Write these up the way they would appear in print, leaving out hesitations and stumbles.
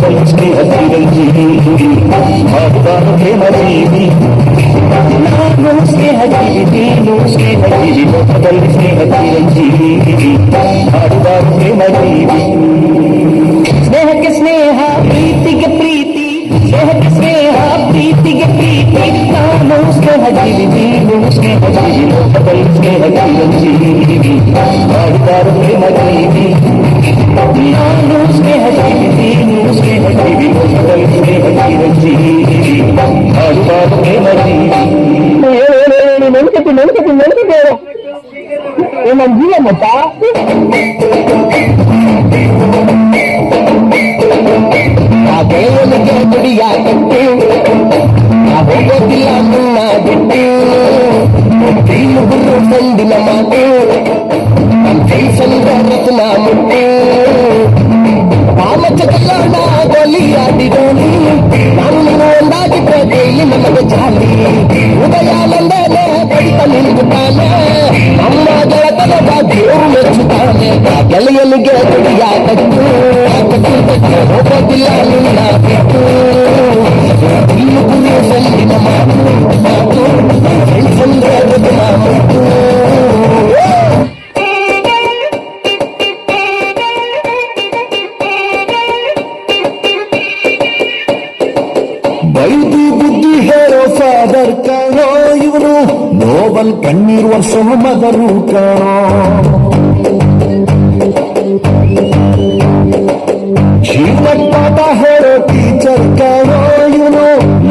ಮೊದಲು ಸ್ನೇಹ ಚಿರಂಜೀವಿ ಮಾಡುತ್ತಾರ ಪ್ರೇಮ ಜೀವಿ ನಾನು ಸ್ನೇಹ ಜೀವಿ ನೀನು ಸ್ನೇಹ ಜೀವಿ ಮೊದಲು ಸ್ನೇಹ ಚಿರಂಜೀವಿ ಮಾಡುತ್ತಾರ ಪ್ರೇಮ ಜೀವಿ ಸ್ನೇಹಕ್ಕೆ ಸ್ನೇಹ ಪ್ರೀತಿಗೆ ಪ್ರೀತಿ ಸ್ನೇಹಕ್ಕೆ ಸ್ನೇಹ ಪ್ರೀತಿಗೆ ಪ್ರೀತಿ ನಾನು ಸ್ನೇಹ ಜೀವಿ ನೀನು ಸ್ನೇಹ ಜೀವಿ ಮೊದಲು ಸ್ನೇಹ ಚಿರಂಜೀವಿ ಮಾಡುತ್ತಾರ ಪ್ರೇಮ ಜೀವಿ ನಾನು ಸ್ನೇಹ ಜೀವಿ ನೀನು ಸ್ನೇಹ ಜೀವಿ ಮೊದಲು ಸ್ನೇಹ ಚಿರಂಜೀವಿ ಮಾಡುತ್ತಾರ ಪ್ರೇಮ ಜೀವಿ ನೆನಕತಿ ನನ್ನ ಜೀವ ಮತ್ತ ಆ ಗೆಳೆಯನಿಗೆ ದುಡಿಯ ಕಟ್ಟು ನಾ ಹೋಗೋದಿಲ್ಲ ಮುನ್ನ ಬಿಟ್ಟು ಮುಗುರು ಬಂದಿನ ಮಾತು ನನ್ನ ಕೈಸಂದ ರತ್ನ ಮುಟ್ಟು ಕಾಮಚಕಲ್ಲ ಗೋಲಿ ಆಡಿದೋನಿ ನಾನು ನೀನು ಒಂದಾಗಿದ್ದೆ ಇಲ್ಲಿ ನಮಗೆ ಜಾಲಿ ಉದಯಾನಂದನೆ ಬಡಿತ ನಿಂತುತ್ತಾನೆ ನಮ್ಮ ಗೆಳತನ ದೇವರು ಮೆಚ್ಚುತ್ತಾನೆ ಗೆಳೆಯನಿಗೆ ದುಡಿಯ ಕಟ್ಟು ಹೋಗೋದಿಲ್ಲ ನಿನ್ನ ಬಿಟ್ಟು ಇನ್ನು ಗುರು ಸಂದಿನ ಮಾತು ಕೈಸಂದ ರತ್ನ ಮುಟ್ಟು ಬೈದು ಬುದ್ಧಿ ಹೇಳೋ ಫಾದರ್ ಕಾಣೋ ಇವನು ನೋಬಲ್ ಕಣ್ಣೀರ್ ವರ್ಷ ಮಗರು ಕಾಣೋ ಜೀವನ ಪಾಠ ಹೇಳೋ ಟೀಚರ್ ಕಾಣೋ ಇವನು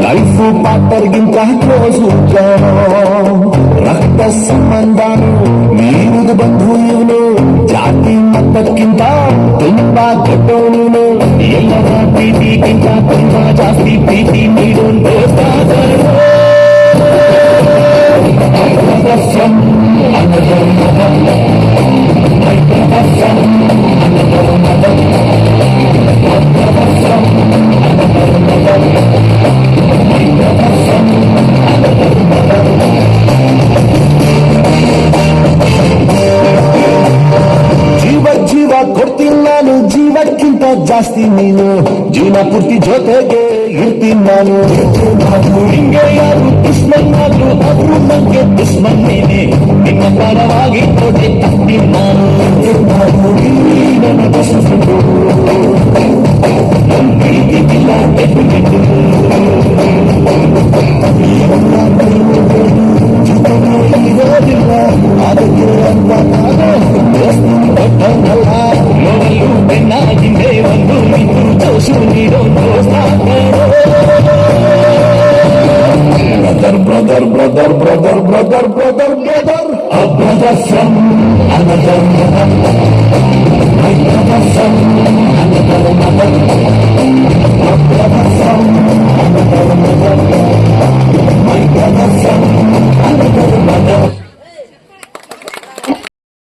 ಲೈಫ್ ಪಾರ್ಟ್ನರ್ಗಿಂತ ಕ್ಲೋಸು ಕಾಣೋ ರಕ್ತ ಸಂಬಂಧನು ಮೀರುದು ಬಂಧು ಇವನು ಜಾತಿ ಮತಕ್ಕಿಂತ ತುಂಬಾ ದೊಡ್ಡವನು ಎಲ್ಲರ ಪ್ರೀತಿಗಿಂತ ತುಂಬಾ ಜಾಸ್ತಿ ಪ್ರೀತಿ ನೀಡೊಂದು ಜೀವ ಕೊಡ್ತೀನಿ ನಾನು ಜೀವಕ್ಕಿಂತ ಜಾಸ್ತಿ ನೀನು ಜೀವನ ಪೂರ್ತಿ ಜೊತೆಗೆ ಇರ್ತೀನಿ ನಾನು ಹಿಂಗೆ ಯಾರು ದುಶ್ಮನ್ ಆದ್ರು ಆದ್ರೂ ನಂಗೆ ದುಶ್ಮನ್ ನೀನೆ ನಿನ್ನ ಪರವಾಗಿ ಕೊಡೆ ತಪ್ತೀನಿ ನಾನು ನನ್ನ ದುಶ್ಮನು ಪ್ರೀತಿಗಿಲ್ಲ ಕೆಟ್ಟು ಇರೋದಿಲ್ಲ ಅದಕ್ಕೆ ಅಂತ ನೋಡಲು ಬೆನ್ನ ಹಿಂದೆ ಒಂದು ನಿಂತು ಜೋಶು ನೀಡೋ brother brother brother brother brother brother brother brother from another